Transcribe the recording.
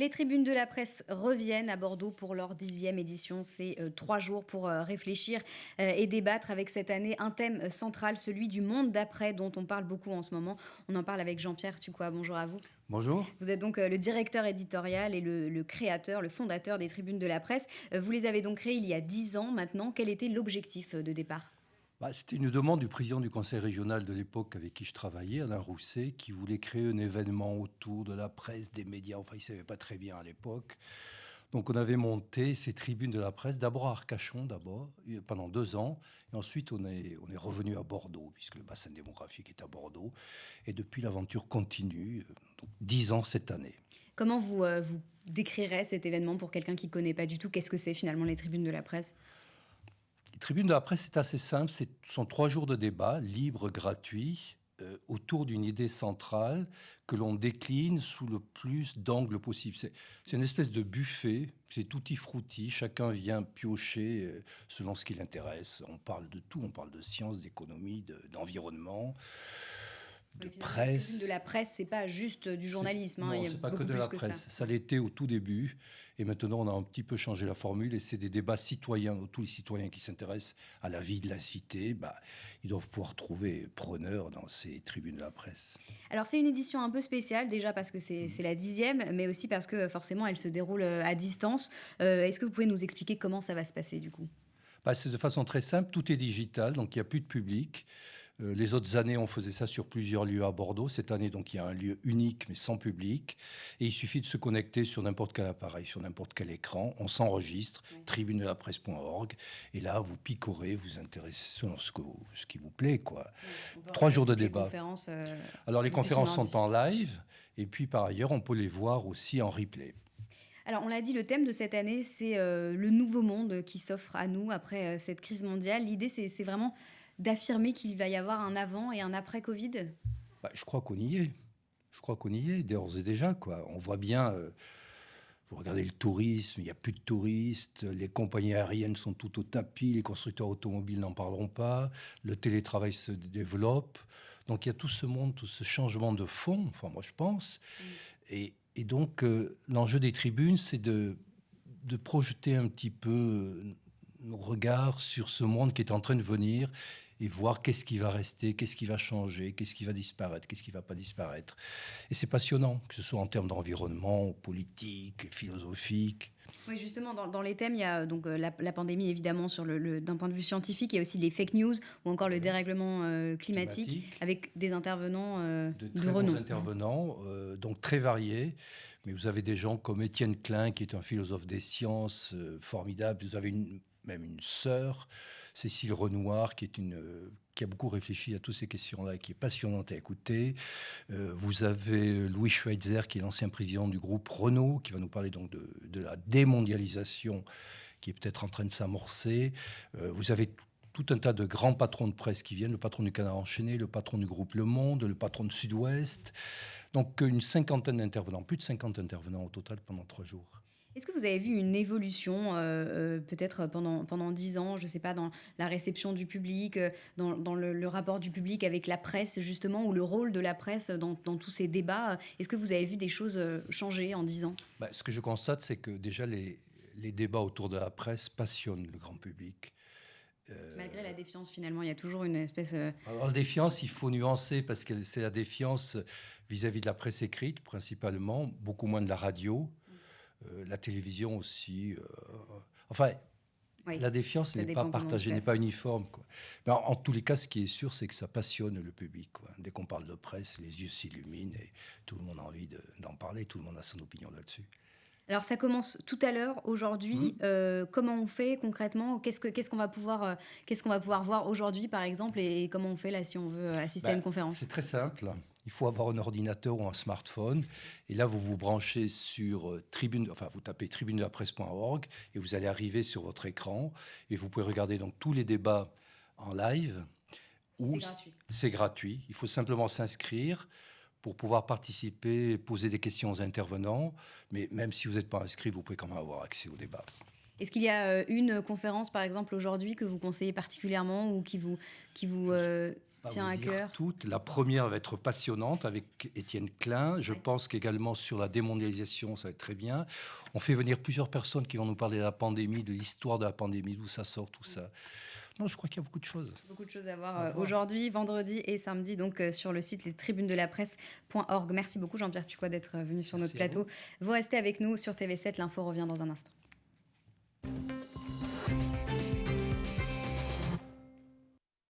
Les tribunes de la presse reviennent à Bordeaux pour leur 10e édition. C'est 3 jours pour réfléchir et débattre avec cette année un thème central, celui du monde d'après dont on parle beaucoup en ce moment. On en parle avec Jean-Pierre Tucois. Bonjour à vous. Bonjour. Vous êtes donc le directeur éditorial et le créateur, le fondateur des tribunes de la presse. Vous les avez donc créées il y a 10 ans maintenant. Quel était l'objectif de départ ? C'était une demande du président du conseil régional de l'époque avec qui je travaillais, Alain Rousset, qui voulait créer un événement autour de la presse, des médias. Enfin, il ne savait pas très bien à l'époque. Donc, on avait monté ces tribunes de la presse, d'abord à Arcachon, pendant 2 ans. Et ensuite, on est revenu à Bordeaux, puisque le bassin démographique est à Bordeaux. Et depuis, l'aventure continue. Donc, 10 ans cette année. Comment vous décrirez cet événement pour quelqu'un qui ne connaît pas du tout ? Qu'est-ce que c'est finalement les tribunes de la presse ? Les tribunes de la presse, c'est assez simple. Ce sont 3 jours de débat, libres, gratuits, autour d'une idée centrale que l'on décline sous le plus d'angles possible. C'est une espèce de buffet, c'est tutti frutti. Chacun vient piocher selon ce qui l'intéresse. On parle de tout, on parle de sciences, d'économie, d'environnement, de presse. De la presse, c'est pas juste du journalisme. Non, il y a c'est pas que beaucoup de plus la que presse. ça. Ça l'était au tout début. Et maintenant, on a un petit peu changé la formule. Et c'est des débats citoyens. Tous les citoyens qui s'intéressent à la vie de la cité, ils doivent pouvoir trouver preneurs dans ces tribunes de la presse. Alors, c'est une édition un peu spéciale, déjà parce que c'est la 10e, mais aussi parce que forcément, elle se déroule à distance. Est-ce que vous pouvez nous expliquer comment ça va se passer, du coup ? C'est de façon très simple. Tout est digital, donc il n'y a plus de public. Les autres années, on faisait ça sur plusieurs lieux à Bordeaux. Cette année, donc, il y a un lieu unique, mais sans public. Et il suffit de se connecter sur n'importe quel appareil, sur n'importe quel écran. On s'enregistre, tribunedelapresse.org. Et là, vous picorez, vous intéressez selon ce qui vous plaît, quoi. 3 jours de débat. Alors, les conférences sont en live. Et puis, par ailleurs, on peut les voir aussi en replay. Alors, on l'a dit, le thème de cette année, c'est le nouveau monde qui s'offre à nous après cette crise mondiale. L'idée, c'est vraiment d'affirmer qu'il va y avoir un avant et un après Covid ? Je crois qu'on y est. D'ores et déjà, quoi. On voit bien, vous regardez le tourisme, il n'y a plus de touristes, les compagnies aériennes sont toutes au tapis, les constructeurs automobiles n'en parleront pas, le télétravail se développe. Donc il y a tout ce monde, tout ce changement de fond, enfin moi je pense. Et donc l'enjeu des tribunes, c'est de projeter un petit peu nos regards sur ce monde qui est en train de venir et voir qu'est-ce qui va rester, qu'est-ce qui va changer, qu'est-ce qui va disparaître, qu'est-ce qui ne va pas disparaître. Et c'est passionnant, que ce soit en termes d'environnement, politique, philosophique. Oui, justement, dans les thèmes, il y a donc la pandémie, évidemment, d'un point de vue scientifique. Il y a aussi les fake news ou encore le dérèglement climatique, avec des intervenants de de très renom. bons intervenants, donc très variés. Mais vous avez des gens comme Étienne Klein, qui est un philosophe des sciences formidable. Vous avez même une sœur, Cécile Renoir, qui a beaucoup réfléchi à toutes ces questions-là et qui est passionnante à écouter. Vous avez Louis Schweitzer, qui est l'ancien président du groupe Renault, qui va nous parler donc de la démondialisation qui est peut-être en train de s'amorcer. Vous avez tout un tas de grands patrons de presse qui viennent, le patron du Canard enchaîné, le patron du groupe Le Monde, le patron de Sud-Ouest. Donc une cinquantaine d'intervenants, plus de 50 intervenants au total pendant 3 jours. Est-ce que vous avez vu une évolution, peut-être pendant 10 ans, je ne sais pas, dans la réception du public, dans le rapport du public avec la presse, justement, ou le rôle de la presse dans tous ces débats ? Est-ce que vous avez vu des choses changer en 10 ans ? Ce que je constate, c'est que déjà les débats autour de la presse passionnent le grand public. Malgré la défiance, finalement, il y a toujours une espèce... Alors, la défiance, il faut nuancer, parce que c'est la défiance vis-à-vis de la presse écrite, principalement, beaucoup moins de la radio. La télévision aussi. Oui, la défiance n'est pas partagée, n'est pas uniforme, quoi. Mais en tous les cas, ce qui est sûr, c'est que ça passionne le public, quoi. Dès qu'on parle de presse, les yeux s'illuminent et tout le monde a envie d'en parler, tout le monde a son opinion là-dessus. Alors ça commence tout à l'heure, aujourd'hui. Comment on fait concrètement ? Qu'est-ce qu'on va pouvoir voir aujourd'hui, par exemple, et comment on fait là si on veut assister à une conférence ? C'est très simple. Il faut avoir un ordinateur ou un smartphone. Et là, vous vous branchez sur vous tapez tribunedelapresse.org et vous allez arriver sur votre écran. Et vous pouvez regarder donc tous les débats en live. C'est gratuit. C'est gratuit. Il faut simplement s'inscrire pour pouvoir participer, poser des questions aux intervenants. Mais même si vous n'êtes pas inscrit, vous pouvez quand même avoir accès au débat. Est-ce qu'il y a une conférence, par exemple, aujourd'hui, que vous conseillez particulièrement ou qui vous tient à vous dire cœur. toutes. La première va être passionnante avec Étienne Klein. Je Ouais. pense qu'également sur la démondialisation, ça va être très bien. On fait venir plusieurs personnes qui vont nous parler de la pandémie, de l'histoire de la pandémie, d'où ça sort, tout ça. Non, je crois qu'il y a beaucoup de choses Beaucoup de choses à voir à voir. aujourd'hui, vendredi et samedi, donc sur le site lestribunesdelapresse.org. Merci beaucoup Jean-Pierre Tucois d'être venu sur notre Merci à vous. plateau. Vous restez avec nous sur TV7, l'info revient dans un instant.